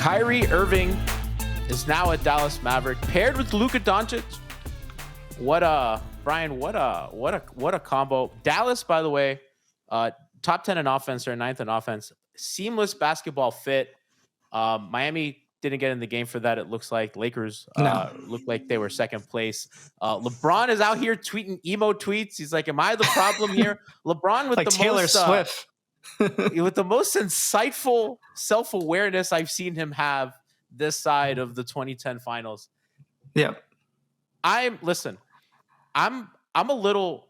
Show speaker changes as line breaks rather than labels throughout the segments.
Kyrie Irving is now a Dallas Maverick paired with Luka Doncic. Brian, what a combo. Dallas, by the way, top 10 in offense or ninth in offense. Seamless basketball fit. Miami didn't get in the game for that. It looks like Lakers looked like they were second place. LeBron is out here tweeting emo tweets. He's like, "Am I the problem here?" LeBron with
like
the
Taylor
most
Swift.
with the most insightful self-awareness I've seen him have this side of the 2010 finals.
Yeah.
I'm a little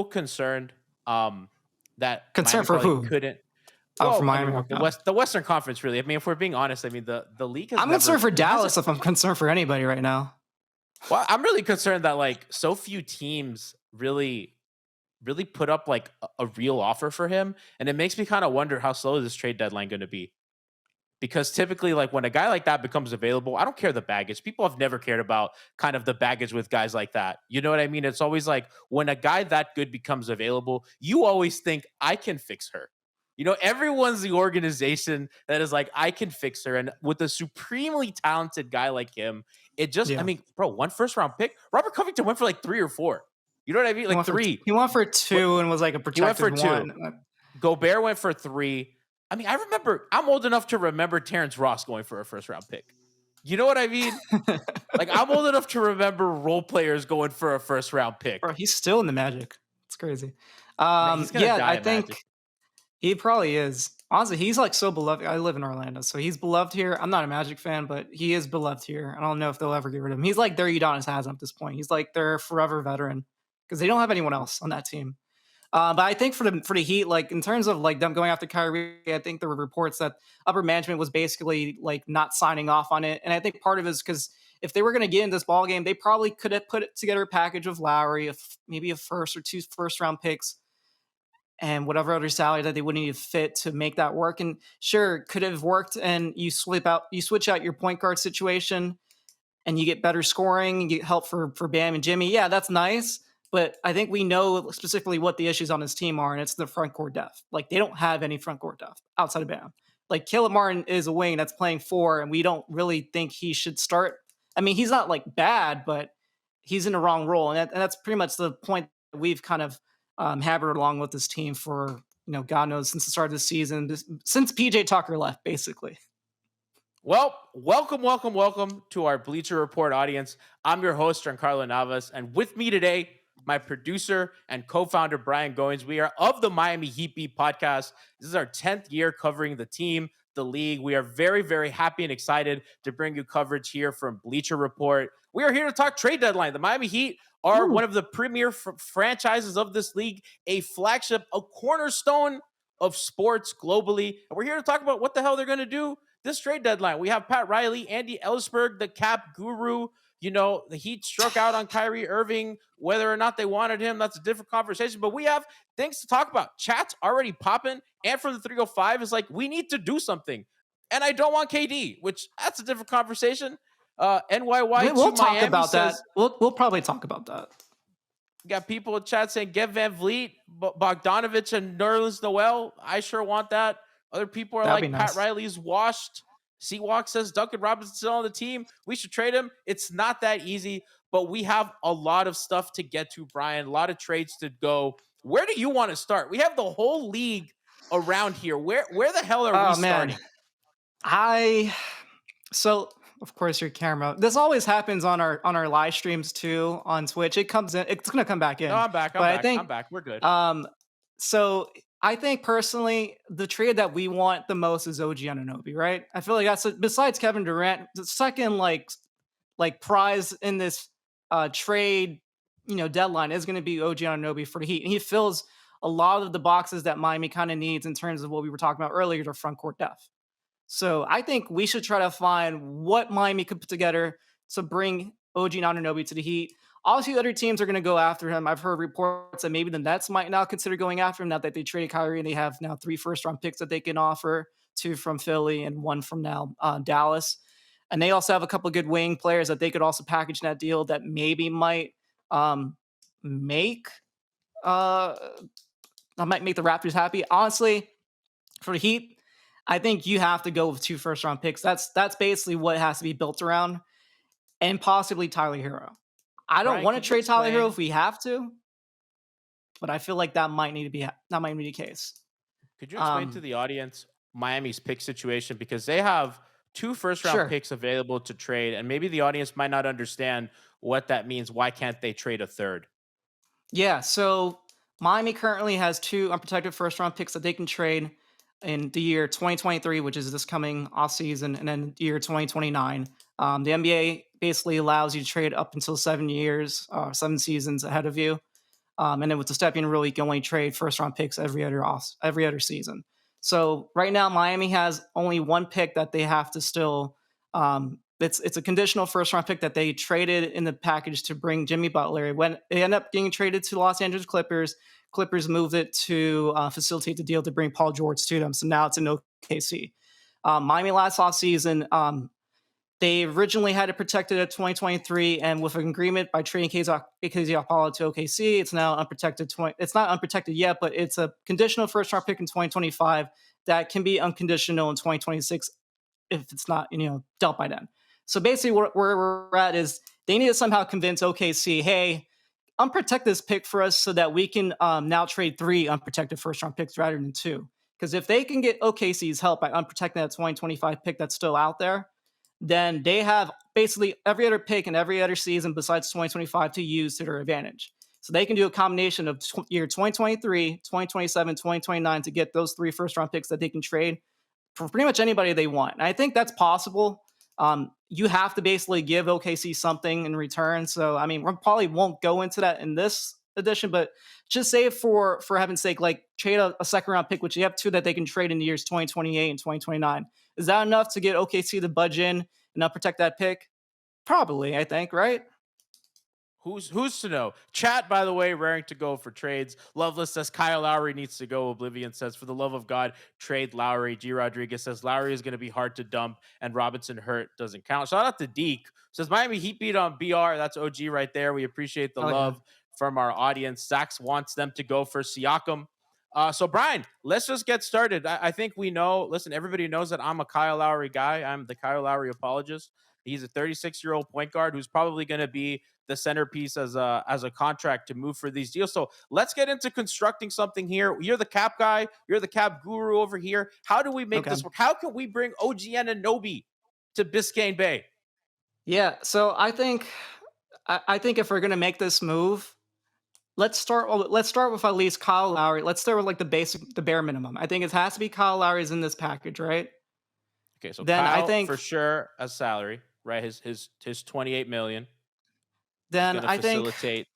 concerned that
Concerned
Miami
for who?
couldn't.
For Miami.
The Western Conference, really. I mean, if we're being honest, I mean the league.
I'm concerned for Dallas if I'm concerned for anybody right now.
Well, I'm really concerned that like so few teams really put up like a real offer for him, and it makes me kind of wonder how slow is this trade deadline going to be. Because typically, like when a guy like that becomes available, I don't care the baggage. People have never cared about kind of the baggage with guys like that. You know what I mean? It's always like when a guy that good becomes available, you always think I can fix her. You know, everyone's the organization that is like, I can fix her. And with a supremely talented guy like him, it just, I mean, bro, 1 first round pick. Robert Covington went for like 3 or 4. You know what I mean? Like 3.
He went for 2 and was like a projected 1.
Gobert went for 3. I mean, I'm old enough to remember Terrence Ross going for a first round pick. You know what I mean? Like, I'm old enough to remember role players going for a first round pick.
Bro, he's still in the Magic. It's crazy.
I
think
Magic.
He probably is. Honestly, he's like so beloved. I live in Orlando, so he's beloved here. I'm not a Magic fan, but he is beloved here. I don't know if they'll ever get rid of him. He's like their Udonis Haslem at this point. He's like their forever veteran because they don't have anyone else on that team. But I think for the Heat, like in terms of like them going after Kyrie, I think there were reports that upper management was basically like not signing off on it. And I think part of it is because if they were going to get in this ball game, they probably could have put together a package of Lowry, maybe a first or 2 first round picks, and whatever other salary that they would need to fit to make that work. And sure, could have worked. And you switch out your point guard situation, and you get better scoring, you get help for Bam and Jimmy. Yeah, that's nice. But I think we know specifically what the issues on his team are, and it's the front court depth. Like, they don't have any front court depth outside of Bam. Like, Caleb Martin is a wing that's playing 4, and we don't really think he should start. I mean, he's not, like, bad, but he's in the wrong role. And that's pretty much the point that we've kind of hammered along with this team for, God knows, since the start of the season, since PJ Tucker left, basically.
Well, welcome to our Bleacher Report audience. I'm your host, Giancarlo Navas, and with me today, my producer and co-founder, Brian Goins. We are of the Miami Heat Beat podcast. This is our 10th year covering the team, the league. We are very, very happy and excited to bring you coverage here from Bleacher Report. We are here to talk trade deadline. The Miami Heat are one of the premier franchises of this league, a flagship, a cornerstone of sports globally. And we're here to talk about what the hell they're going to do this trade deadline. We have Pat Riley, Andy Ellisberg, the cap guru. The Heat struck out on Kyrie Irving. Whether or not they wanted him, that's a different conversation. But we have things to talk about. Chat's already popping. And from the 305 is like, we need to do something. And I don't want KD, which that's a different conversation. NYY
we'll talk
Miami
about
says,
that. We'll probably talk about that.
You got people in chat saying, get Van Vliet, Bogdanovich, and Nerlens Noel. I sure want that. Other people are
That'd be
Pat
nice.
Riley's washed. Seawalk says Duncan Robinson's still on the team. We should trade him. It's not that easy, but we have a lot of stuff to get to, Brian. A lot of trades to go. Where do you want to start? We have the whole league around here. Where the hell are we starting?
So of course your camera. This always happens on our live streams too on Twitch. It comes in. It's gonna come back in.
No, I'm back. I'm back. We're good.
So I think personally, the trade that we want the most is OG Anunoby, right? I feel like that's besides Kevin Durant, the second like prize in this trade, deadline is going to be OG Anunoby for the Heat, and he fills a lot of the boxes that Miami kind of needs in terms of what we were talking about earlier, the front court depth. So I think we should try to find what Miami could put together to bring OG Anunoby to the Heat. Obviously, other teams are going to go after him. I've heard reports that maybe the Nets might now consider going after him now that they traded Kyrie and they have now 3 first-round picks that they can offer, 2 from Philly and 1 from now Dallas. And they also have a couple of good wing players that they could also package in that deal that maybe might make the Raptors happy. Honestly, for the Heat, I think you have to go with 2 first round picks. That's basically what it has to be built around, and possibly Tyler Hero. I don't
Brian,
want to
could you
trade Tyler Hero
explain?
if we have to, but I feel like that might be the case.
Could you explain to
Um,
the audience Miami's pick situation because they have two first round
sure.
picks available to trade, and maybe the audience might not understand what that means. Why can't they trade a third?
Yeah, so Miami currently has 2 unprotected first round picks that they can trade in the year 2023, which is this coming off season, and then the year 2029. The NBA basically allows you to trade up until 7 years, 7 seasons ahead of you. And then with the stepping rule, you can only trade first round picks every other season. So right now, Miami has only one pick that they have to still. It's a conditional first round pick that they traded in the package to bring Jimmy Butler. When it ended up getting traded to Los Angeles Clippers, Clippers moved it to facilitate the deal to bring Paul George to them. So now it's in OKC. Miami last offseason, they originally had it protected at 2023, and with an agreement by trading KZ Apollo to OKC, it's now unprotected. It's not unprotected yet, but it's a conditional first round pick in 2025 that can be unconditional in 2026 if it's not dealt by then. So basically, where we're at is they need to somehow convince OKC, hey, unprotect this pick for us so that we can now trade 3 unprotected first round picks rather than 2. Because if they can get OKC's help by unprotecting that 2025 pick that's still out there, then they have basically every other pick in every other season besides 2025 to use to their advantage. So they can do a combination of year 2023, 2027, 2029 to get those 3 first round picks that they can trade for pretty much anybody they want. And I think that's possible. You have to basically give OKC something in return. So I mean, we probably won't go into that in this edition, but just say for heaven's sake, like trade a second round pick, which you have 2 that they can trade in the years 2028 and 2029. Is that enough to get OKC to budge in and not protect that pick? Probably, I think, right?
Who's to know? Chat, by the way, raring to go for trades. Loveless says Kyle Lowry needs to go. Oblivion says, for the love of God, trade Lowry. G. Rodriguez says Lowry is going to be hard to dump, and Robinson hurt doesn't count. Shout out to Deke. Says Miami Heat beat on BR. That's OG right there. We appreciate the
Oh yeah.
love from our audience. Sax wants them to go for Siakam. So Brian, let's just get started. I think we know. Listen, everybody knows that I'm a Kyle Lowry guy. I'm the Kyle Lowry apologist. He's a 36-year-old point guard who's probably going to be the centerpiece as a contract to move for these deals. So let's get into constructing something here. You're the cap guy. You're the cap guru over here. How do we make
Okay.
this work? How can we bring OG Anunoby to Biscayne Bay?
Yeah. So I think if we're gonna make this move, let's start with at least Kyle Lowry. Let's start with like the bare minimum. I think it has to be Kyle Lowry's in this package, right?
Okay, so
Then I
Kyle
think
for sure as salary, right? His 28 million is
then
going to
I think
facilitate.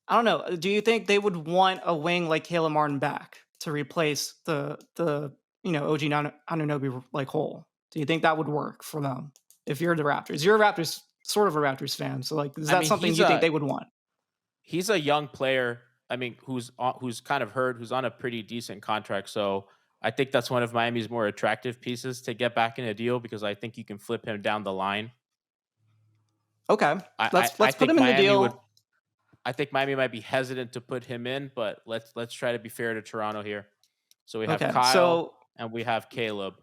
I don't know. Do you think they would want a wing like Caleb Martin back to replace the OG Anunoby like hole? Do you think that would work for them if you're the Raptors? You're a Raptors sort of a Raptors fan, so like is
I
that
mean,
something you think they would want?
he's a young player. I mean, who's kind of hurt, who's on a pretty decent contract. So I think that's one of Miami's more attractive pieces to get back in a deal because I think you can flip him down the line.
Okay,
I I,
let's
I
let's put
think
him in the
Miami would.
deal.
I think Miami might be hesitant to put him in, but let's try to be fair to Toronto here. So we have
Okay,
Kyle and we have Caleb.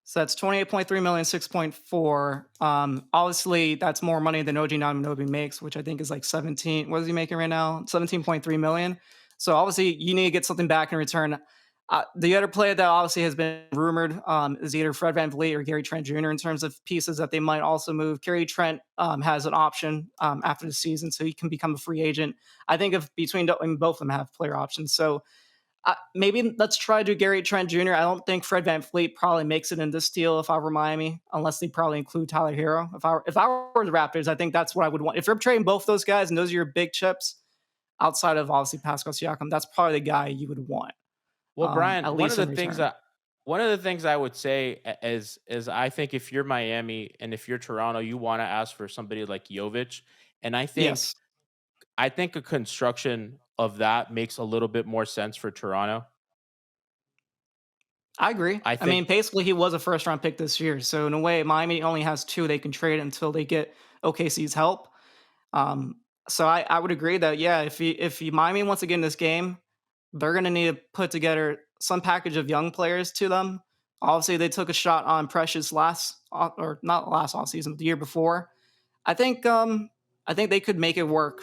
so that's 28.3 million, 6.4. Obviously, that's more money than OG Anunoby makes, which I think is like 17. What is he making right now? 17.3 million. So obviously, you need to get something back in return. The other player that obviously has been rumored is either Fred VanVleet or Gary Trent Jr. in terms of pieces that they might also move. Gary Trent has an option after the season, so he can become a free agent. I think if both of them have player options. So maybe let's try to do Gary Trent Jr. I don't think Fred VanVleet probably makes it in this deal if I were Miami, unless they probably include Tyler Hero. If I were the Raptors, I think that's what I would want. If you're trading both those guys and those are your big chips outside of obviously Pascal Siakam, that's probably the guy you would want,
Well, Brian,
at least in return.
one of the things I would say is I think if you're Miami and if you're Toronto, you want to ask for somebody like Jovic, and
Yes,
I think a construction of that makes a little bit more sense for Toronto.
I agree.
I
I
think
mean, basically, he was a first round pick this year. So in a way, Miami only has 2 they can trade until they get OKC's help. Um, so I would agree that yeah, if Miami wants to get in this game, they're going to need to put together some package of young players to them. Obviously, they took a shot on Precious or not last off season, but the year before. I think I think they could make it work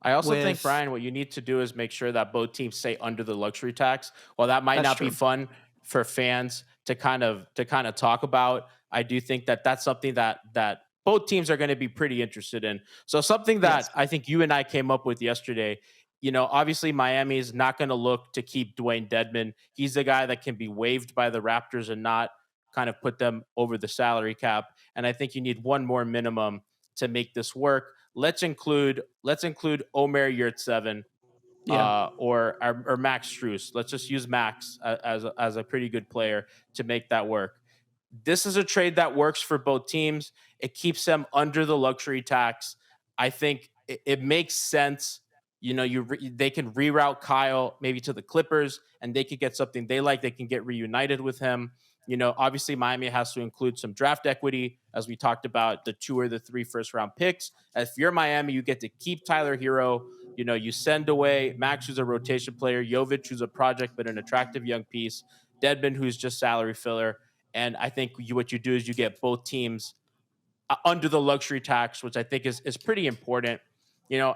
I also think,
with.
Brian, what you need to do is make sure that both teams stay under the luxury tax. While that might
That's
not be
true.
fun for fans to kind of talk about, I do think that that's something that both teams are going to be pretty interested in. So something
Yes.
that I think you and I came up with yesterday. Obviously Miami is not going to look to keep Dwayne Dedmon. He's the guy that can be waived by the Raptors and not kind of put them over the salary cap. And I think you need one more minimum to make this work. Let's include Omer Yurtseven
Yeah.
or Max Struess. Let's just use Max as a pretty good player to make that work. This is a trade that works for both teams. It keeps them under the luxury tax. I think it makes sense. They can reroute Kyle maybe to the Clippers, and they could get something they like. They can get reunited with him. Obviously Miami has to include some draft equity, as we talked about the 2 or the 3 first round picks. If you're Miami, you get to keep Tyler Hero. You send away Max, who's a rotation player, Jovic, who's a project but an attractive young piece, Dedmon, who's just salary filler. And I think what you do is you get both teams under the luxury tax, which I think is pretty important.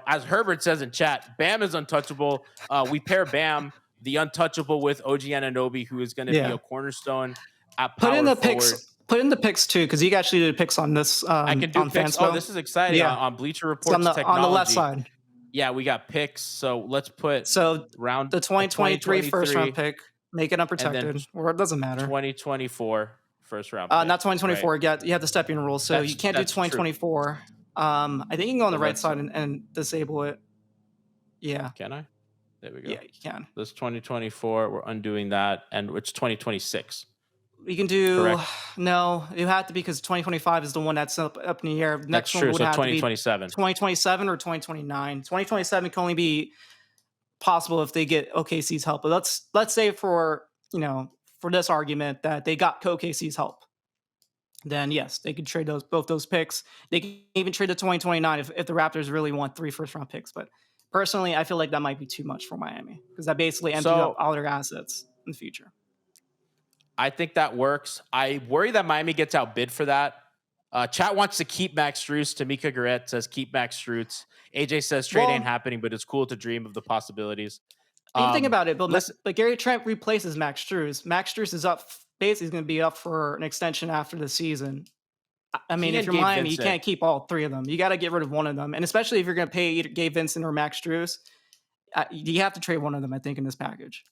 As Herbert says in chat, Bam is untouchable. We pair Bam, the untouchable, with OG Anunoby, who is going to be
Yeah.
a cornerstone at
Put in
power
the picks.
forward.
Put in the picks too, because you actually did picks on this
I can do
on
picks. Oh,
Fanspo.
this is exciting.
Yeah,
On Bleacher
it's on
Report's
the left
technology.
side.
Yeah, we got picks. So let's put
So
round
the 2023 first round
2023
pick, make it
and then
unprotected, or it doesn't matter.
2024 first round pick.
Not
Right?
2024. You have the stepping rule, so you can't do
That's true.
2024. I think you can go on
So
the right
let's
side and disable it. Yeah,
Can I? There we go.
yeah, you can.
This 2024, we're undoing that, and it's 2026.
You can do
Correct.
no. You have to, because 2025 is the one that's up in the air. The
That's
next one
true.
would
So
have to be
2027.
2027 or 2029. 2027 can only be possible if they get OKC's help. But let's say for this argument that they got OKC's help, then yes, they could trade both those picks. They can even trade the 2029 if the Raptors really want 3 first round picks. But personally, I feel like that might be too much for Miami, because that basically empties up
So
all their assets in the future.
I think that works. I worry that Miami gets outbid for that. Chat wants to keep Max Strus. Tamika Garrett says keep Max Strus. AJ says trade ain't
Well,
happening, but it's cool to dream of the possibilities.
you think about it,
Listen,
but Gary Trent replaces Max Strus. Max Strus is up, basically going to be up for an extension after the season. I mean,
he
if
and
you're
Gabe
Miami, you
Vincent.
can't keep all 3 of them. You got to get rid of one of them, and especially if you're going to pay either Gabe Vincent or Max Strus, you have to trade one of them, I think, in this package.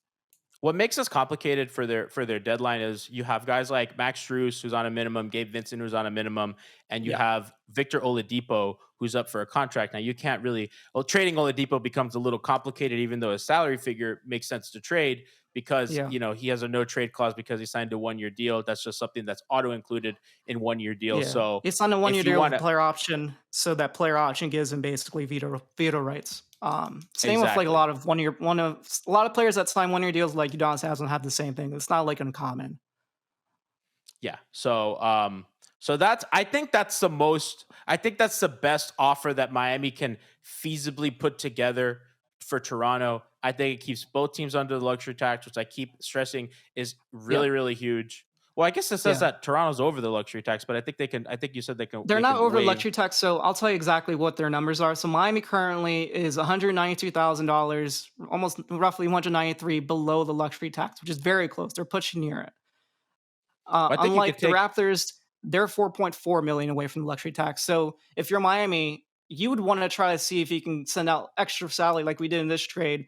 What makes this complicated for their deadline is you have guys like Max Strus, who's on a minimum, Gabe Vincent, who's on a minimum, and you
Yeah,
have Victor Oladipo, who's up for a contract. Now you can't really trading Oladipo becomes a little complicated, even though his salary figure makes sense to trade because
yeah,
he has a no trade clause because he signed a 1-year deal. That's just something that's auto included in 1-year deals.
yeah.
So
It's on a
if
1-year
you
deal
want
with a
to
player option, so that player option gives him basically veto rights. Same with like a
exactly.
lot of a lot of players that sign 1-year deals like Udonis hasn't have the same thing. It's not like uncommon.
Yeah. So that's I think that's the best offer that Miami can feasibly put together for Toronto. I think it keeps both teams under the luxury tax, which I keep stressing is really,
Yep.
really huge. Well, I guess it says
Yeah.
that Toronto's over the luxury tax, but I think you said
They're
they
not
can
over
waive.
luxury tax, so I'll tell you exactly what their numbers are. So Miami currently is $192,000, almost roughly 193 below the luxury tax, which is very close. They're pushing near it.
Well, I think you could
Unlike the
take
Raptors, they're 4.4 million away from the luxury tax. So if you're Miami, you would want to try to see if you can send out extra salary like we did in this trade.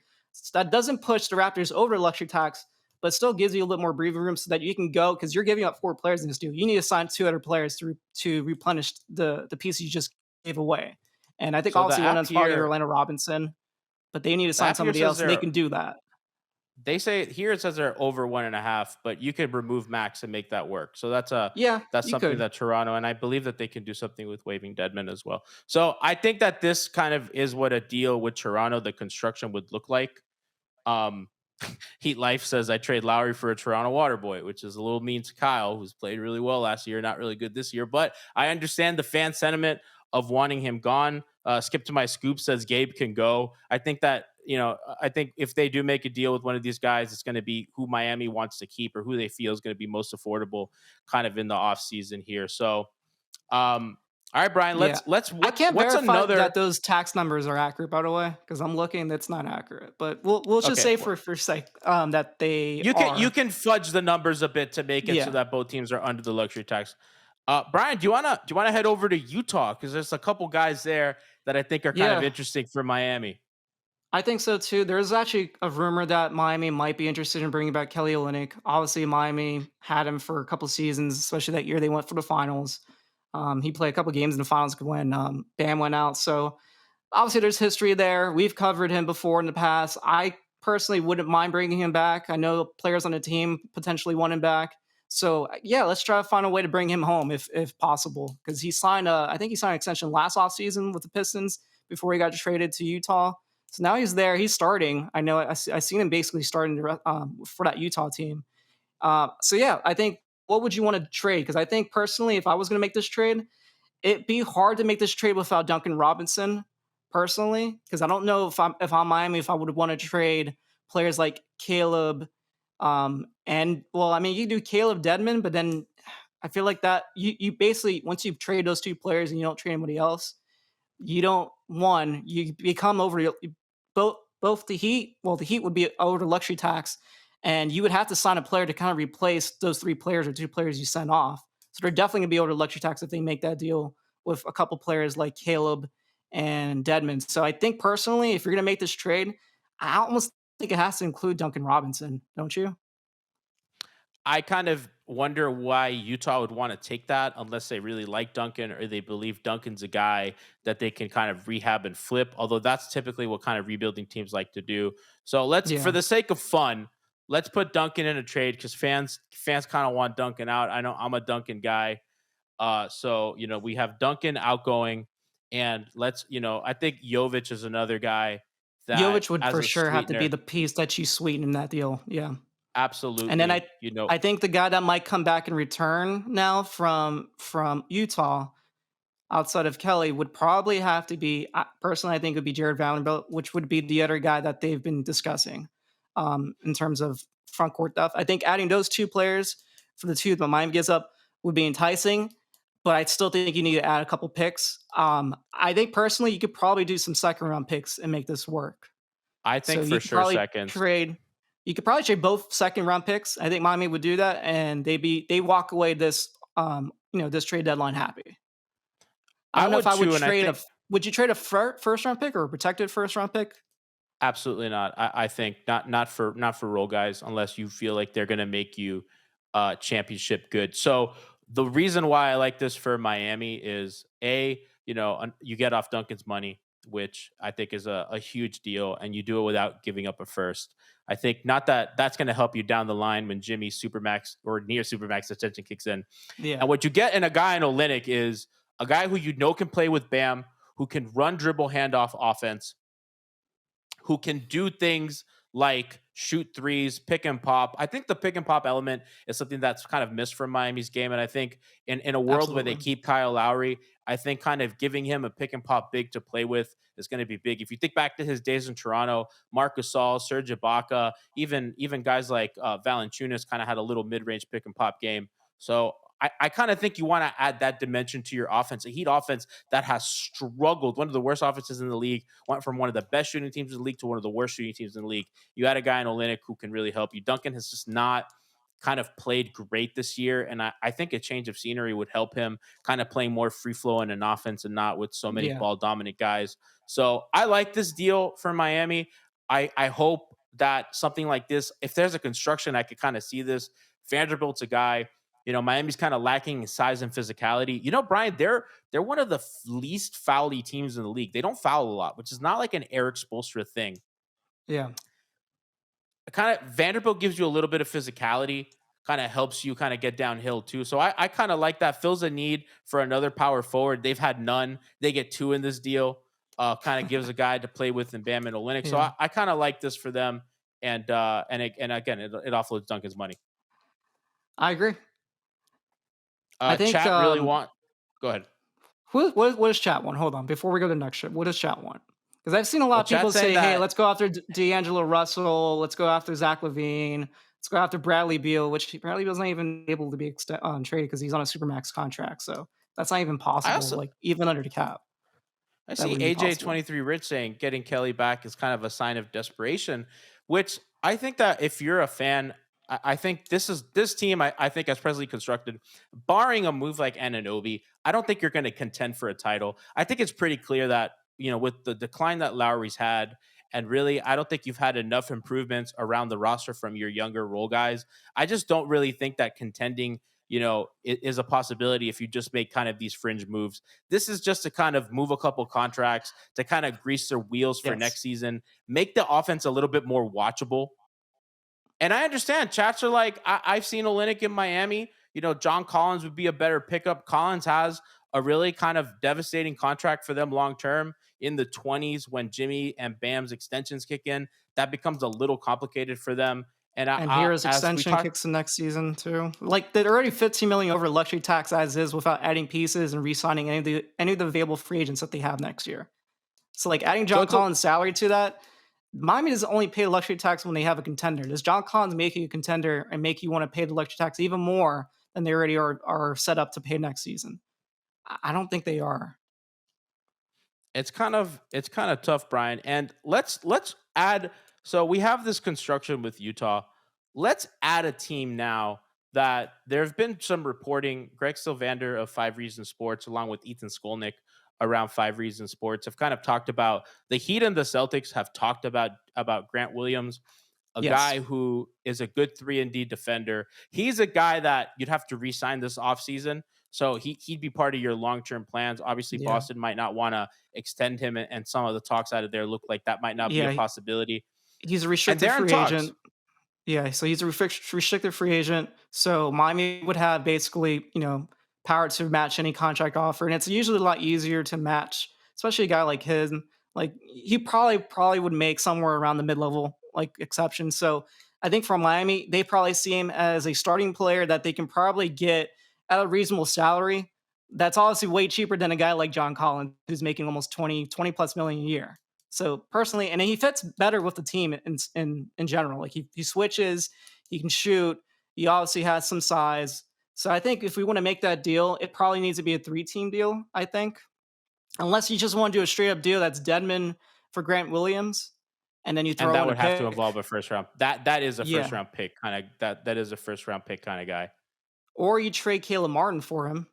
That doesn't push the Raptors over the luxury tax, but still gives you a little more breathing room so that you can go, because you're giving up 4 players in this deal. You need to sign 2 other players to replenish the pieces you just gave away. And I think
so
obviously one of them's probably Orlando Robinson, but they need to
the
sign
app here
somebody
says
else, and they can do that.
they say here it says they're over 1.5, but you could remove Max and make that work. So
Yeah,
that's
you
something
could.
that Toronto, and I believe that they can do something with waiving Deadman as well. So I think that this kind of is what a deal with Toronto, the construction would look like. Um, Heat Life says I trade Lowry for a Toronto Water Boy, which is a little mean to Kyle, who's played really well last year, not really good this year. But I understand the fan sentiment of wanting him gone. Skip to my scoop says Gabe can go. I think that I think if they do make a deal with one of these guys, it's going to be who Miami wants to keep or who they feel is going to be most affordable kind of in the offseason here. So, all right, Brian,
Yeah. I can't
what's
verify
another
that those tax numbers are accurate, by the way, because I'm looking, that's not accurate. But we'll just
okay.
say for sake that they
You
are.
can fudge the numbers a bit to make it so
Yeah.
that both teams are under the luxury tax. Brian, do you wanna head over to Utah? Because there's a couple guys there that I think are kind of
Yeah.
interesting for Miami.
I think so too. There's actually a rumor that Miami might be interested in bringing back Kelly Olynyk. Obviously, Miami had him for a couple seasons, especially that year they went for the finals. He played a couple games in the finals when Bam went out. So obviously, there's history there. We've covered him before in the past. I personally wouldn't mind bringing him back. I know players on the team potentially want him back. So yeah, let's try to find a way to bring him home if possible. Because he signed I think he signed an extension last offseason with the Pistons before he got traded to Utah. So now he's there. He's starting. I know. I seen him basically starting for that Utah team. So yeah, I think what would you want to trade? Because I think personally, if I was going to make this trade, it'd be hard to make this trade without Duncan Robinson, personally, because I don't know if I'm Miami, if I would want to trade players like Caleb, and well, I mean, you do Caleb Deadman, but then I feel like that you basically once you trade those two players and you don't trade anybody else, you don't you become both the Heat. Well, the Heat would be over the luxury tax, and you would have to sign a player to kind of replace those three players or two players you sent off. So they're definitely gonna be over the luxury tax if they make that deal with a couple players like Caleb and Deadman. So I think personally, if you're gonna make this trade, I almost think it has to include Duncan Robinson, don't you?
I kind of wonder why Utah would want to take that unless they really like Duncan or they believe Duncan's a guy that they can kind of rehab and flip. Although that's typically what kind of rebuilding teams like to do. So for
Yeah.
the sake of fun, let's put Duncan in a trade because fans kind of want Duncan out. I know I'm a Duncan guy. So we have Duncan outgoing, and I think Jovic is another guy that
Jovic would
as
for
a
sure have to be
sweetener,
the piece that you sweeten in that deal. Yeah. And then
absolutely.
I think the guy that might come back in return now from Utah outside of Kelly would probably have to be personally I think would be Jared Vanderbilt, which would be the other guy that they've been discussing in terms of front court depth. I think adding those two players for the two that Miami gives up would be enticing, but I still think you need to add a couple picks. I think personally you could probably do some second round picks and make this work.
I
So
think for sure seconds.
you could probably trade both second round picks. I think Miami would do that, and they walk away this trade deadline happy. I
I
don't know if
would
I would
too, and I
trade
think
would you trade a first round pick or a protected first round pick?
absolutely not. I think not for role guys unless you feel like they're gonna make you championship good. So the reason why I like this for Miami is you get off Duncan's money, which I think is a huge deal, and you do it without giving up a first. I think not that that's going to help you down the line when Jimmy's supermax or near supermax extension kicks in.
Yeah,
And what you get in a guy in Olynyk is a guy who can play with Bam, who can run dribble handoff offense, who can do things like shoot threes, pick and pop. I think the pick and pop element is something that's kind of missed from Miami's game. And I think in a world where they
absolutely.
keep Kyle Lowry, I think kind of giving him a pick and pop big to play with is going to be big. If you think back to his days in Toronto, Marc Gasol, Serge Ibaka, even guys like Valanciunas kind of had a little mid range pick and pop game. So I kind of think you want to add that dimension to your offense. A Heat offense that has struggled, one of the worst offenses in the league, went from one of the best shooting teams in the league to one of the worst shooting teams in the league. You had a guy in Olynyk who can really help you. Duncan has just not kind of played great this year, and I think a change of scenery would help him kind of playing more free flow in an offense and not with so many
Yeah,
ball dominant guys. So I like this deal for Miami. I hope that something like this, if there's a construction, I could kind of see this. Vanderbilt's a guy. Miami's kind of lacking in size and physicality. Brian, they're one of the least fouly teams in the league. They don't foul a lot, which is not like an Eric Spoelstra thing.
yeah,
Kind of Vanderbilt gives you a little bit of physicality, kind of helps you kind of get downhill too. So I kind of like that. Fills a need for another power forward. They've had none. They get two in this deal. Kind of gives a guy to play with in Bam and Olynyk. So
yeah.
I kind of like this for them. And again, it offloads Duncan's money.
I agree. I think
Chat really want. Go ahead.
what does chat want? Hold on, before we go to the next ship, what does chat want? Because I've seen a lot
Well,
of people
Chad's saying
say, "Hey,
that
let's go after D'Angelo Russell. Let's go after Zach LaVine. Let's go after Bradley Beal," which Bradley Beal's not even able to be traded because he's on a supermax contract. So that's not even
I
possible.
also
Like even under the cap,
I
that
see
wouldn't be
AJ
possible.
23 Rich saying getting Kelly back is kind of a sign of desperation, which I think that if you're a fan, I think this team. I think as presently constructed, barring a move like Anunoby, I don't think you're going to contend for a title. I think it's pretty clear that with the decline that Lowry's had, and really, I don't think you've had enough improvements around the roster from your younger role guys. I just don't really think that contending. Is a possibility if you just make kind of these fringe moves. This is just to kind of move a couple contracts to kind of grease their wheels for
Yes,
next season, make the offense a little bit more watchable. And I understand chats are like, I've seen Olynyk in Miami. John Collins would be a better pickup. Collins has a really kind of devastating contract for them long term in the 20s when Jimmy and Bam's extensions kick in. That becomes a little complicated for them. And
and Hero's
as we
extension
talked,
kicks in next season too. Like they're already 15 million over luxury tax as is without adding pieces and re-signing any of the available free agents that they have next year. So like adding
so
John
it's a
Collins' salary to that, Miami doesn't only pay luxury tax when they have a contender. Does John Collins make you a contender and make you want to pay the luxury tax even more than they already are set up to pay next season? I don't think they are.
it's kind of tough, Brian. And let's add. So we have this construction with Utah. Let's add a team now that there have been some reporting. Greg Sylvander of Five Reasons Sports, along with Ethan Skolnick around Five Reasons Sports, have kind of talked about the Heat and the Celtics have talked about Grant Williams, a
Yes.
guy who is a good 3-and-D defender. He's a guy that you'd have to re-sign this offseason. So he'd be part of your long-term plans. Obviously,
Yeah.
Boston might not want to extend him, and some of the talks out of there look like that might not be a
Yeah.
possibility.
He's a
And
restricted
they're in
free
talks.
agent. Yeah, so he's a restricted free agent. So Miami would have basically, power to match any contract offer, and it's usually a lot easier to match, especially a guy like him. Like he probably would make somewhere around the mid level like exception. So I think for Miami, they probably see him as a starting player that they can probably get at a reasonable salary. That's obviously way cheaper than a guy like John Collins, who's making almost 20 plus million a year. So personally, and he fits better with the team in general. Like he switches, he can shoot. He obviously has some size. So I think if we want to make that deal, it probably needs to be a 3-team deal. I think, unless you just want to do a straight up deal that's Deadman for Grant Williams, and then you
And
throw
that
in a
would have to
pick.
involve a first round. That is a first
Yeah,
round pick kind of that is a first round pick kind of guy.
or you trade Caleb Martin for him.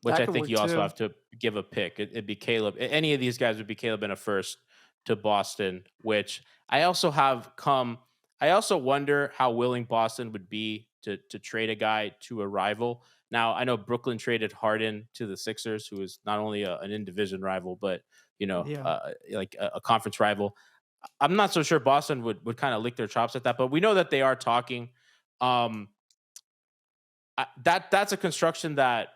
Which
That
I
could
think
work
you also
too.
have to give a pick. It'd be Caleb. Any of these guys would be Caleb in a first to Boston, which I also have come. I also wonder how willing Boston would be to trade a guy to a rival. Now I know Brooklyn traded Harden to the Sixers, who is not only an in division rival, but
Yeah.
like a conference rival. I'm not so sure Boston would kind of lick their chops at that, but we know that they are talking. Um, that's a construction that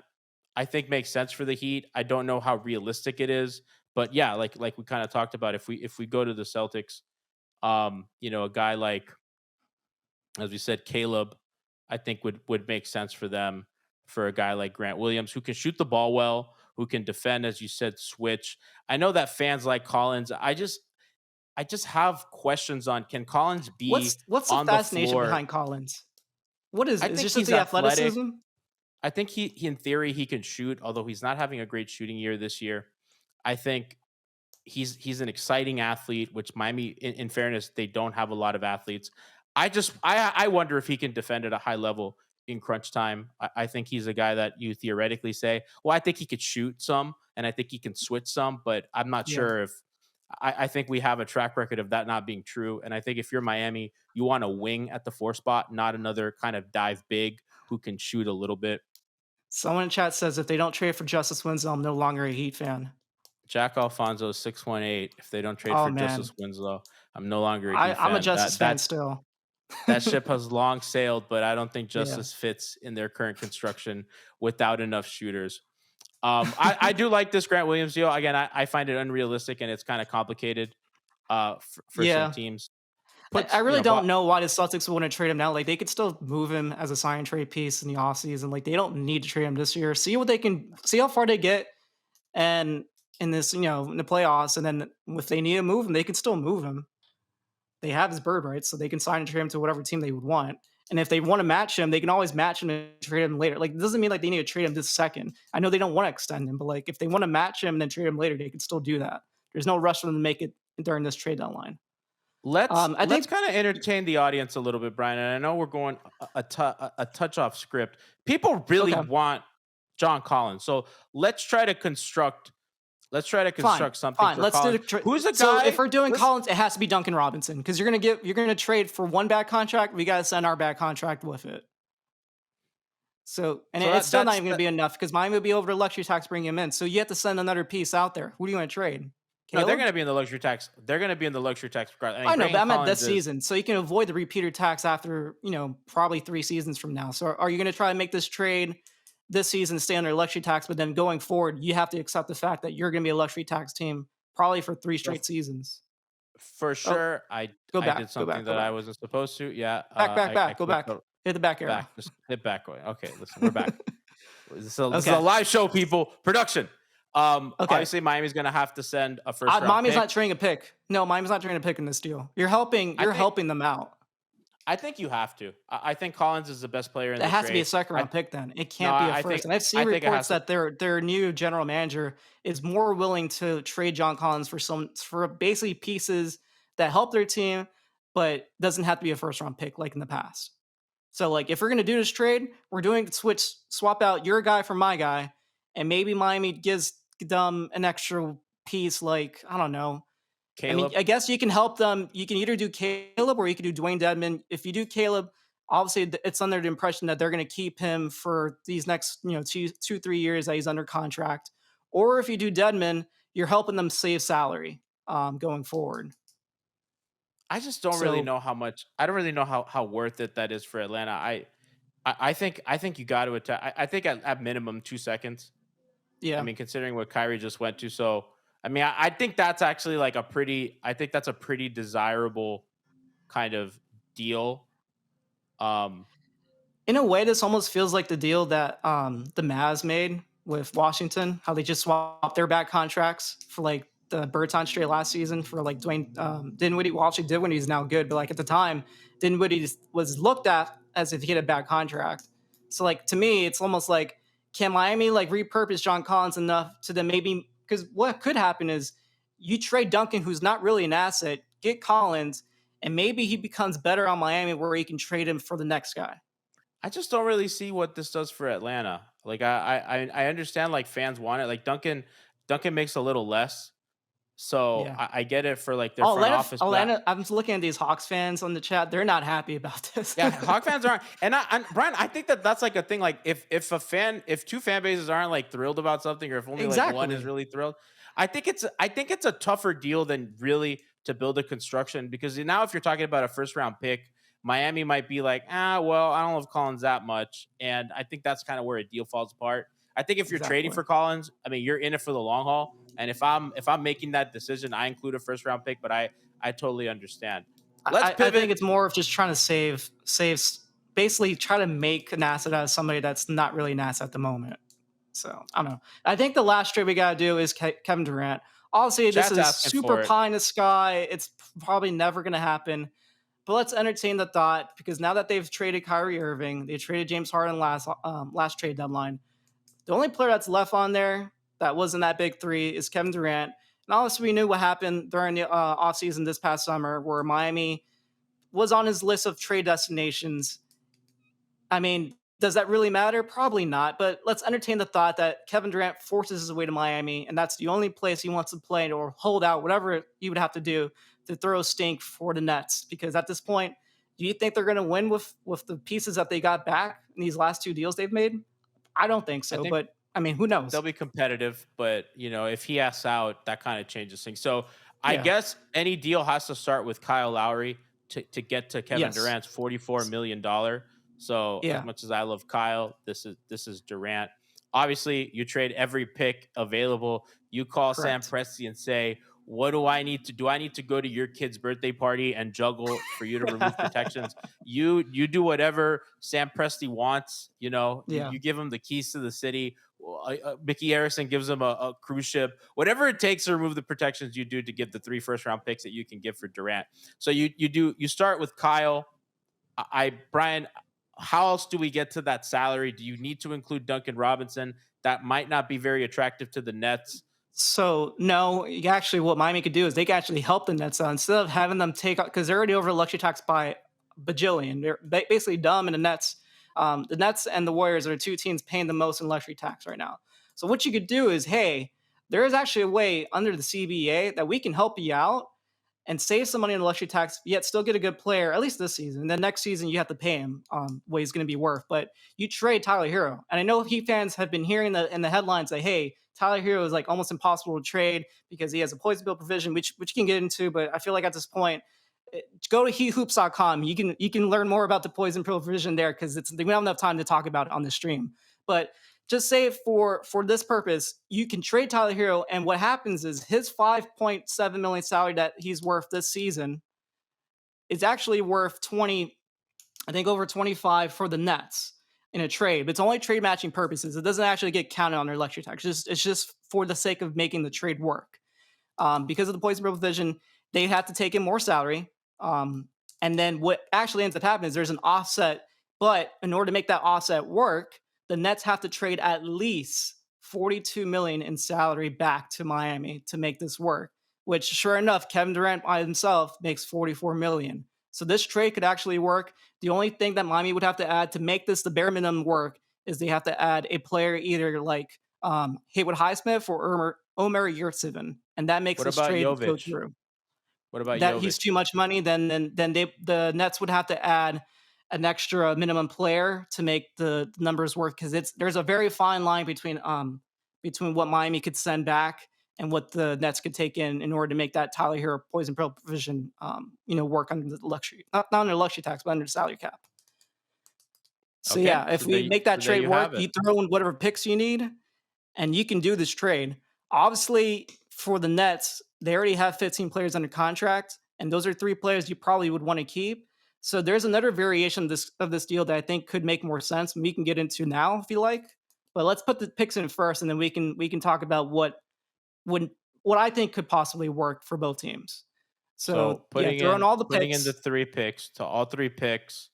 I think makes sense for the Heat. I don't know how realistic it is, but yeah, like we kind of talked about, if we go to the Celtics, a guy like, as we said, Caleb, I think would make sense for them. For a guy like Grant Williams, who can shoot the ball well, who can defend, as you said, switch. I know that fans like Collins. I just have questions on, can Collins be
What's the
on the
fascination
floor?
behind Collins? What is
I
it? Is it
think
just
he's
the
athletic.
athleticism?
I think he in theory he can shoot, although he's not having a great shooting year this year. I think he's an exciting athlete, which Miami, in fairness, they don't have a lot of athletes. I wonder if he can defend at a high level in crunch time. I think he's a guy that you theoretically say, well, I think he could shoot some, and I think he can switch some, but I'm not
Yeah.
sure if. I think we have a track record of that not being true. And I think if you're Miami, you want a wing at the 4 spot, not another kind of dive big who can shoot a little bit.
Someone in chat says if they don't trade for Justice Winslow, I'm no longer a Heat fan.
Jack Alfonso 618. If they don't trade
Oh
for
man,
Justice Winslow, I'm no longer a Heat
I'm a
fan.
Justice
That
fan
that
still.
that ship has long sailed, but I don't think
Yeah.
Justice fits in their current construction without enough shooters. I do like this Grant Williams deal. Again, I find it unrealistic and it's kind of complicated for some
Yeah.
teams.
I
Puts
really don't
but
know why the Celtics want to trade him now. Like they could still move him as a sign and trade piece in the offseason. Like they don't need to trade him this year. See what they can see how far they get. And in this, in the playoffs. And then if they need to move him, they can still move him. They have his bird rights, so they can sign and trade him to whatever team they would want. And if they want to match him, they can always match him and trade him later. Like, it doesn't mean like they need to trade him this second. I know they don't want to extend him, but like if they want to match him and then trade him later, they can still do that. There's no rush for them to make it during this trade deadline. I
Let's
think
kind of entertain the audience a little bit, Brian. And I know we're going a touch off script. People really
okay,
want John Collins, so let's try to construct. Let's try to
fine,
construct something
fine.
for
Let's do
Collins.
the
Who's a
so
guy?
if we're doing
Let's,
Collins, it has to be Duncan Robinson because you're gonna trade for one bad contract. We gotta send our bad contract with it. So, and
so
it's
that
still not
that's
even going to
that,
be enough because Miami will be over the luxury tax bringing him in. So you have to send another piece out there. Who do you want to trade?
no. They're
Caleb?
going to be in the luxury tax. They're going to be in the luxury tax regardless. I
I
mean,
know, but
bringing
I meant this
Collins is.
season. So you can avoid the repeater tax after, probably 3 seasons from now. So are you going to try to make this trade this season, stay under luxury tax, but then going forward, you have to accept the fact that you're going to be a luxury tax team probably for three
No,
straight seasons.
for
Oh,
sure,
go
I did
back, go
something
back, go
that I
back.
wasn't supposed to. Yeah,
Back, back,
I
back, go
clicked
back. Hit the back arrow.
back. Just hit back away. Okay, listen, we're back. This is a
Okay.
live show, people. Production.
Okay.
Obviously, Miami's going to have to send a first round
Miami's not
pick.
trading a pick. No, Miami's not trading a pick in this deal. You're helping.
I
You're
think
helping them out.
I think you have to. I think Collins is the best player in
It
the
has to be a
trade.
second
I
round pick then. It
no,
can't be a first. And I've
I
seen
think it
reports
has to.
that their new general manager is more willing to trade John Collins for basically pieces that help their team, but doesn't have to be a first round pick like in the past. So like if we're gonna do this trade, we're doing swap out your guy for my guy, and maybe Miami gives them an extra piece like I don't know. I mean,
Caleb.
I guess you can help them. You can either do Caleb or you can do Dwayne Dedman. If you do Caleb, obviously it's under the impression that they're going to keep him for these next, 2, 3 years that he's under contract. Or if you do Dedman, you're helping them save salary going forward.
I just don't really
So
know how much. I don't really know how worth it that is for Atlanta. I think you got to attack. I think at minimum 2 seconds. I
yeah,
mean, considering what Kyrie just went to, so I mean, I think that's actually like a pretty. I think that's a pretty desirable kind of deal. Um,
in a way, this almost feels like the deal that the Mavs made with Washington, how they just swapped their back contracts for like the Bertans trade last season for like Dwayne Dinwiddie. Well, actually, Dinwiddie's now good, but like at the time, Dinwiddie was looked at as if he had a bad contract. So like to me, it's almost like can Miami like repurpose John Collins enough to then maybe because what could happen is you trade Duncan, who's not really an asset, get Collins, and maybe he becomes better on Miami where you can trade him for the next guy.
I just don't really see what this does for Atlanta. Like I understand like fans want it. Like Duncan makes a little less, so
Yeah.
I get it for like their
Oh,
front office. But
I'm just looking at these Hawks fans on the chat. They're not happy about this.
yeah, Hawk fans aren't. And Brian, I think that's like a thing. Like if two fan bases aren't like thrilled about something, or if only like one is
Exactly.
really thrilled, I think it's a tougher deal than really to build a construction because now if you're talking about a first round pick, Miami might be like, well, I don't love Collins that much, and I think that's kind of where a deal falls apart. I think if you're trading
Exactly.
for Collins, I mean, you're in it for the long haul. And if I'm making that decision, I include a first round pick, but I totally understand. Let's
I think
pivot.
it's more of just trying to save, basically try to make an asset out of somebody that's not really an asset at the moment. So I don't know. I think the last trade we got to do is Kevin Durant. Obviously, this
Chat's
is
asking
super
for it.
pie in the sky. It's probably never going to happen. But let's entertain the thought because now that they've traded Kyrie Irving, they traded James Harden last trade deadline. The only player that's left on there that wasn't that big three is Kevin Durant. And obviously, we knew what happened during the offseason this past summer where Miami was on his list of trade destinations. I mean, does that really matter? Probably not. But let's entertain the thought that Kevin Durant forces his way to Miami, and that's the only place he wants to play or hold out, whatever he would have to do to throw a stink for the Nets. Because at this point, do you think they're going to win with the pieces that they got back in these last two deals they've made? I don't think
I
so.
think
But I mean, who
they'll
knows?
be competitive, but if he asks out, that kind of changes things. So I
Yeah.
guess any deal has to start with Kyle Lowry to get to Kevin
Yes.
Durant's $44 million. So as
Yeah.
much as I love Kyle, this is Durant. Obviously, you trade every pick available. You call Sam
Correct.
Presti and say, "What do I need to do? I need to go to your kid's birthday party and juggle for you to remove protections." You do whatever Sam Presti wants. You
Yeah.
you give him the keys to the city. Mickey Harrison gives them a cruise ship, whatever it takes to remove the protections you do to give the 3 first round picks that you can give for Durant. So you start with Kyle. Brian, how else do we get to that salary? Do you need to include Duncan Robinson? That might not be very attractive to the Nets.
So no, actually, what Miami could do is they can actually help the Nets out instead of having them take because they're already over luxury tax by bajillion. They're basically dumb, and the Nets and the Warriors are the two teams paying the most in luxury tax right now. So what you could do is, hey, there is actually a way under the CBA that we can help you out and save some money on the luxury tax, yet still get a good player, at least this season. And then next season, you have to pay him what he's going to be worth. But you trade Tyler Hero. And I know Heat fans have been hearing in the headlines that, hey, Tyler Hero is like almost impossible to trade because he has a poison pill provision, which you can get into. But I feel like at this point, go to heathoops.com. You can learn more about the poison pill provision there because we don't have enough time to talk about it on the stream. But just say for this purpose, you can trade Tyler Hero, and what happens is his $5.7 million salary that he's worth this season is actually worth 20, I think over 25 for the Nets in a trade. But it's only trade matching purposes. It doesn't actually get counted on their luxury tax. It's just for the sake of making the trade work. Because of the poison pill provision, they have to take in more salary. And then what actually ends up happening is there's an offset, but in order to make that offset work, the Nets have to trade at least $42 million in salary back to Miami to make this work, which sure enough, Kevin Durant by himself makes $44 million. So this trade could actually work. The only thing that Miami would have to add to make this the bare minimum work is they have to add a player either like Haywood Highsmith or Omer Yurtseven, and that makes
What
this
about
trade go
Jovic?
through.
What about
That
Jovic?
he's too much money, then the Nets would have to add an extra minimum player to make the numbers work because there's a very fine line between what Miami could send back and what the Nets could take in order to make that Tyler Hero poison pill provision work under the luxury not under luxury tax but under the salary cap. So
Okay,
yeah, if
so
we make that
there
trade
you
work,
have it.
you throw in whatever picks you need, and you can do this trade. Obviously, for the Nets, they already have 15 players under contract, and those are 3 players you probably would want to keep. So there's another variation of this deal that I think could make more sense. And we can get into now if you like, but let's put the picks in first, and then we can talk about what I think could possibly work for both teams.
So
So yeah, throwing all the
putting in the
picks.
3 picks to all 3 picks.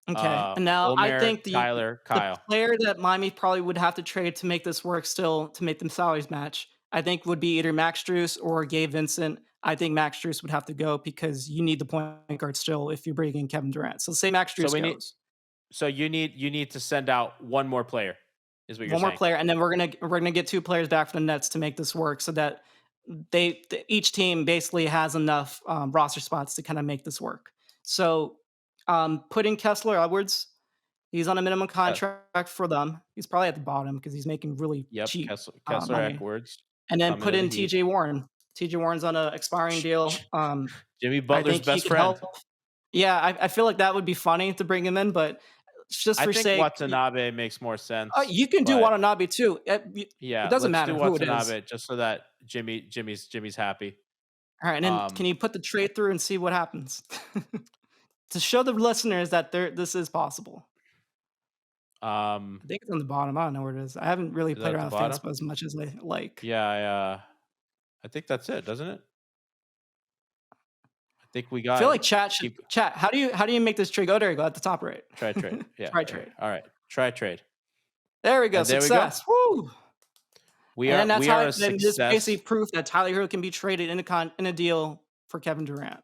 Okay, and now I
Omer,
think
Tyler,
the
Kyle.
player that Miami probably would have to trade to make this work still to make them salaries match, I think would be either Max Strus or Gabe Vincent. I think Max Strus would have to go because you need the point guard still if you're bringing in Kevin Durant. So say Max
So
Strus
we need
goes.
so you need to send out one more player, is what you're
One more
saying.
player, and then we're gonna get 2 players back from the Nets to make this work so that each team basically has enough roster spots to kind of make this work. So put in Kessler Edwards. He's on a minimum contract for them. He's probably at the bottom because he's making really
Yep,
cheap
Kessler
money.
Edwards
And then
coming
put
to the
in
Heat.
TJ Warren. TJ Warren's on an expiring deal.
Jimmy
I
Butler's
think he
best
could
friend.
help. Yeah, I feel like that would be funny to bring him in, but just
I
for
think
sake,
Watanabe makes more sense,
you can do
but
Watanabe too. It
yeah,
doesn't
let's do
matter who it is.
Watanabe just so that Jimmy's happy.
All right, and then can
Um,
you put the trade through and see what happens to show the listeners that this is possible? I think it's on the bottom. I don't know where it is. I haven't really
is that
played
at the
around with
bottom?
Fanspo as much as I like.
Yeah, I think that's it, doesn't it? I think we
I
got
feel
it.
like chat. How do you make this trade? Oh, there you go at the top right.
Try trade. Yeah.
Try trade.
All right. Try trade.
There we go.
And there we go.
Success. Woo!
We
And
are
then that's
we
how
are a
then this
success.
basically proof that Tyler Hero can be traded in a deal for Kevin Durant,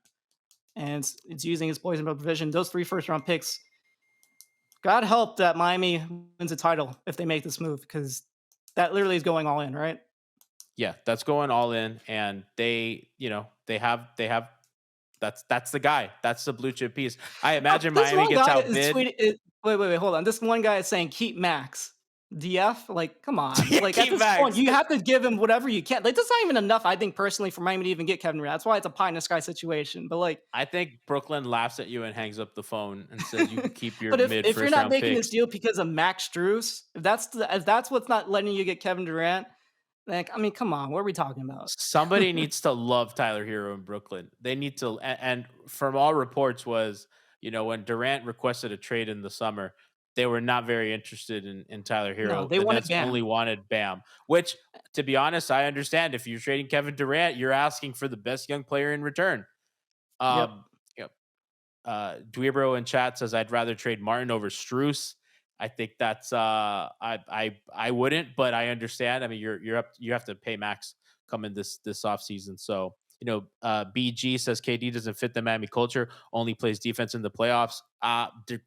and it's using his poison pill provision. Those 3 first round picks. God help that Miami wins a title if they make this move because that literally is going all in, right?
Yeah, that's going all in, and they have that's the guy. That's the blue chip piece. I imagine
This
Miami
one
gets
guy is
outbid.
wait, hold on. This one guy is saying keep Max. DF? Like, come on.
Yeah,
Like, at
keep
this
Max.
point, you have to give him whatever you can. Like, that's not even enough, I think, personally, for Miami to even get Kevin Durant. That's why it's a pie in the sky situation. But, like,
I think Brooklyn laughs at you and hangs up the phone and says you can keep your
but
mid
if you're
first
not
round
making
picks.
this deal because of Max Strus, if that's what's not letting you get Kevin Durant, like, I mean, come on. What are we talking about?
Somebody needs to love Tyler Hero in Brooklyn. They need to, and from all reports was, when Durant requested a trade in the summer, they were not very interested in Tyler
No,
Hero.
they
The
wanted
Nets
Bam.
only wanted Bam, which, to be honest, I understand. If you're trading Kevin Durant, you're asking for the best young player in return.
Yep.
Um, you know, Dweebro in chat says I'd rather trade Martin over Struess. I think that's I wouldn't, but I understand. I mean, you're up, you have to pay max coming this off season. So BG says KD doesn't fit the Miami culture, only plays defense in the playoffs.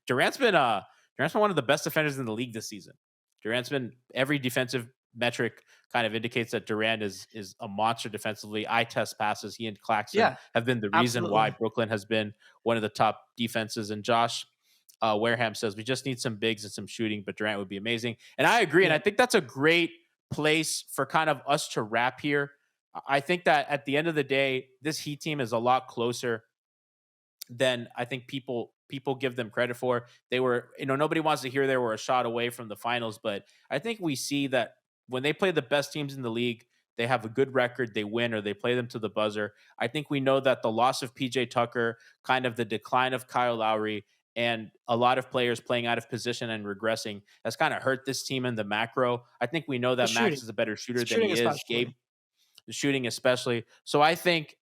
Durant's been one of the best defenders in the league this season. Durant's been every defensive metric kind of indicates that Durant is a monster defensively. Eye test passes. He and Claxton
Yeah,
have been the reason why
absolutely.
Brooklyn has been one of the top defenses. And Josh Wareham says we just need some bigs and some shooting, but Durant would be amazing. And I agree. And I
Yep.
think that's a great place for kind of us to wrap here. I think that at the end of the day, this Heat team is a lot closer than I think people give them credit for. They were, nobody wants to hear they were a shot away from the finals, but I think we see that when they play the best teams in the league, they have a good record, they win, or they play them to the buzzer. I think we know that the loss of PJ Tucker, kind of the decline of Kyle Lowry, and a lot of players playing out of position and regressing has kind of hurt this team in the macro. I think we know
The
that Max
shooting,
is a better shooter than
shooting
he is.
especially.
Gabe, the shooting especially. So I think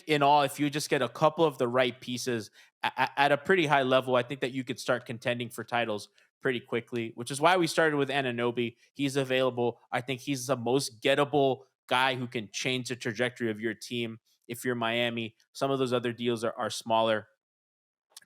in all, if you just get a couple of the right pieces at a pretty high level, I think that you could start contending for titles pretty quickly, which is why we started with Anunoby. He's available. I think he's the most gettable guy who can change the trajectory of your team. If you're Miami, some of those other deals are smaller.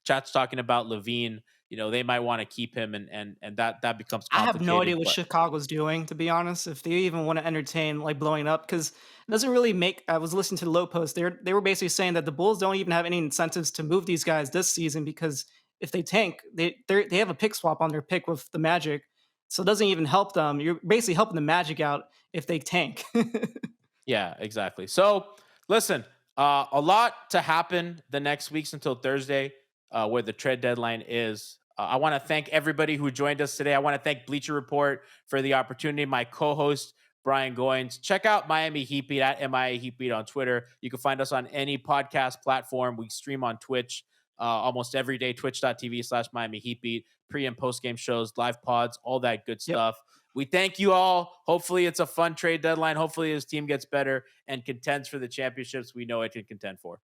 Chat's talking about Levine. They might want to keep him, and that becomes
I have no
complicated.
idea what
But
Chicago's doing, to be honest. If they even want to entertain like blowing up, because it doesn't really make. I was listening to the Low Post. They were basically saying that the Bulls don't even have any incentives to move these guys this season because if they tank, they have a pick swap on their pick with the Magic, so it doesn't even help them. You're basically helping the Magic out if they tank.
yeah, exactly. So listen, a lot to happen the next weeks until Thursday, where the trade deadline is. I want to thank everybody who joined us today. I want to thank Bleacher Report for the opportunity. My co-host Brian Goins. Check out Miami Heat Beat at MIA Heat Beat on Twitter. You can find us on any podcast platform. We stream on Twitch almost every day. Twitch.tv/Miami Heat Beat. Pre and post game shows, live pods, all that good
Yep.
stuff. We thank you all. Hopefully, it's a fun trade deadline. Hopefully, his team gets better and contends for the championships we know it can contend for.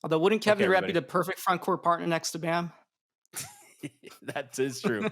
Although, wouldn't
Take
Kevin
care,
Durant be
everybody.
the perfect front court partner next to Bam?
That is true.